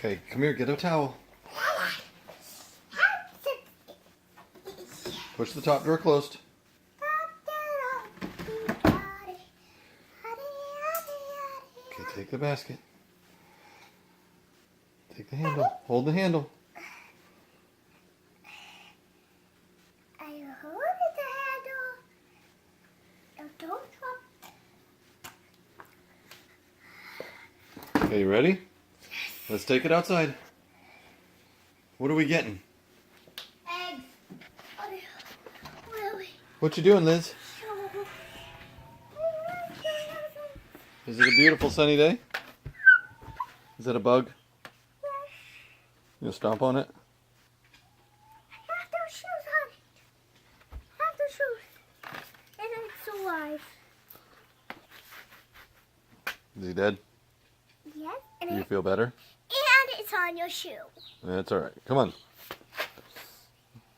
Okay, come here, get a towel. Push the top drawer closed. Okay, take the basket. Take the handle. Hold the handle. I hold the handle. Don't drop. Okay, you ready? Let's take it outside. What are we getting? Eggs. What you doing, Liz? Is it a beautiful sunny day? Is that a bug? You gonna stomp on it? Have those shoes on it. Have the shoes. And it's alive. Is he dead? Yes. Do you feel better? And it's on your shoe. That's alright. Come on.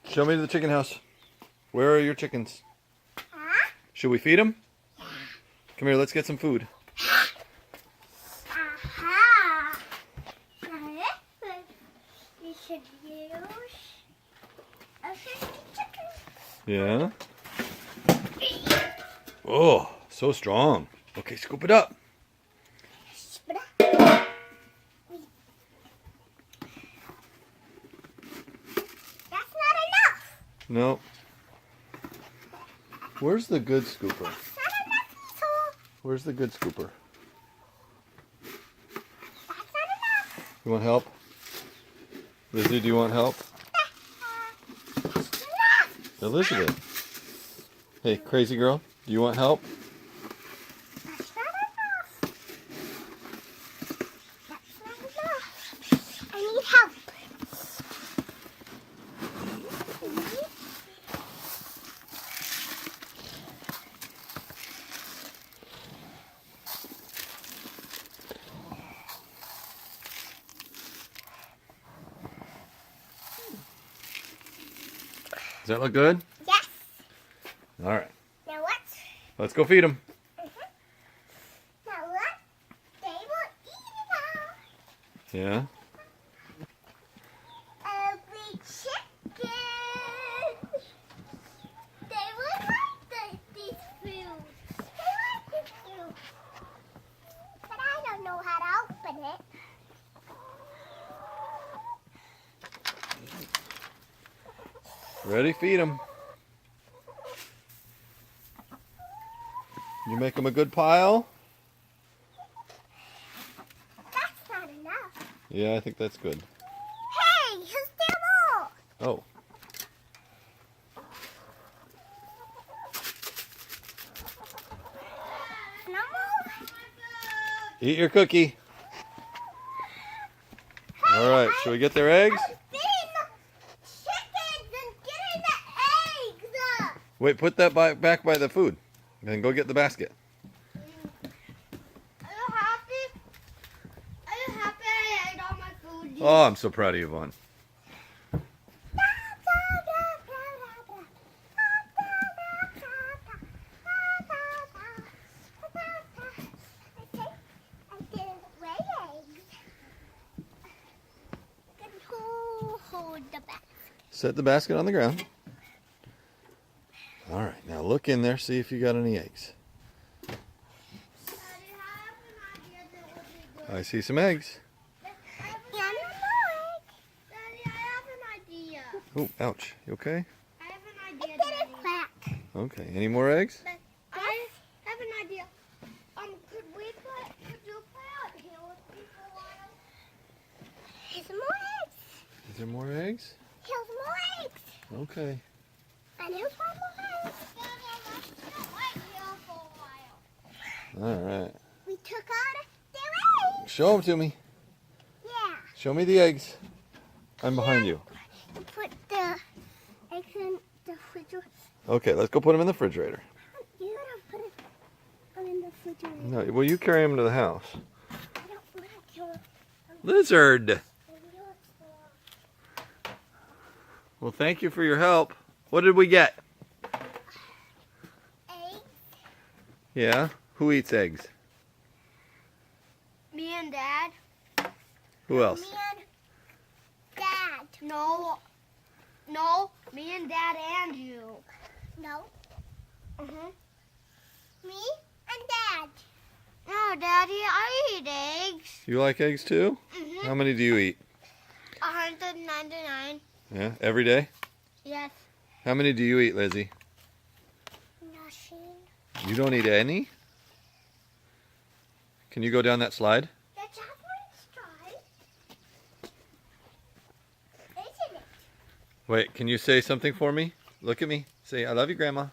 Show me the chicken house. Where are your chickens? Huh? Should we feed them? Come here, let's get some food. Aha. You should use a 50 chicken. Yeah? Oh, so strong. Okay, scoop it up. That's not enough. No. Where's the good scooper? That's not enough, Diesel. Where's the good scooper? That's not enough. You want help? Lizzie, do you want help? That's enough. Elizabeth. Hey, crazy girl, do you want help? That's not enough. That's not enough. I need help. Does that look good? Yes. All right. Now what? Let's go feed them. Now what? They will eat it now. Yeah? Every chicken. They will like these food. They like this food. But I don't know how to open it. Ready? Feed them. You make them a good pile? That's not enough. Yeah, I think that's good. Hey, who's there more? Oh. No more? Eat your cookie. All right, should we get their eggs? I'm feeding the chickens and getting the eggs. Wait, put that back by the food. And then go get the basket. Are you happy? Are you happy I ate all my food? Oh, I'm so proud of you, Vaughn. Hold the basket. Set the basket on the ground. All right, now look in there, see if you got any eggs. Daddy, I have an idea that would be good. I see some eggs. Daddy, I have an idea. Oh, ouch. You okay? I have an idea, Daddy. Crack. Okay. Any more eggs? I have an idea. Could you play out here with me for a while? Here's more eggs. Is there more eggs? Here's more eggs. Okay. And here's one more egg. Daddy, let's sit right here for a while. All right. We took out their eggs. Show them to me. Yeah. Show me the eggs. I'm behind you. We put the eggs in the refrigerator. Okay, let's go put them in the refrigerator. You gotta put it in the refrigerator. No, well, you carry them to the house. I don't want to kill them. Lizard. Well, thank you for your help. What did we get? Eggs. Yeah? Who eats eggs? Me and Dad. Who else? Me and No. No, me and Dad and you. No. Me and Dad. No, Daddy, I eat eggs. You like eggs too? How many do you eat? 199. Yeah, every day? Yes. How many do you eat, Lizzie? Nothing. You don't eat any? Can you go down that slide? That's how one strike. Isn't it? Wait, can you say something for me? Look at me. Say, I love you, Grandma.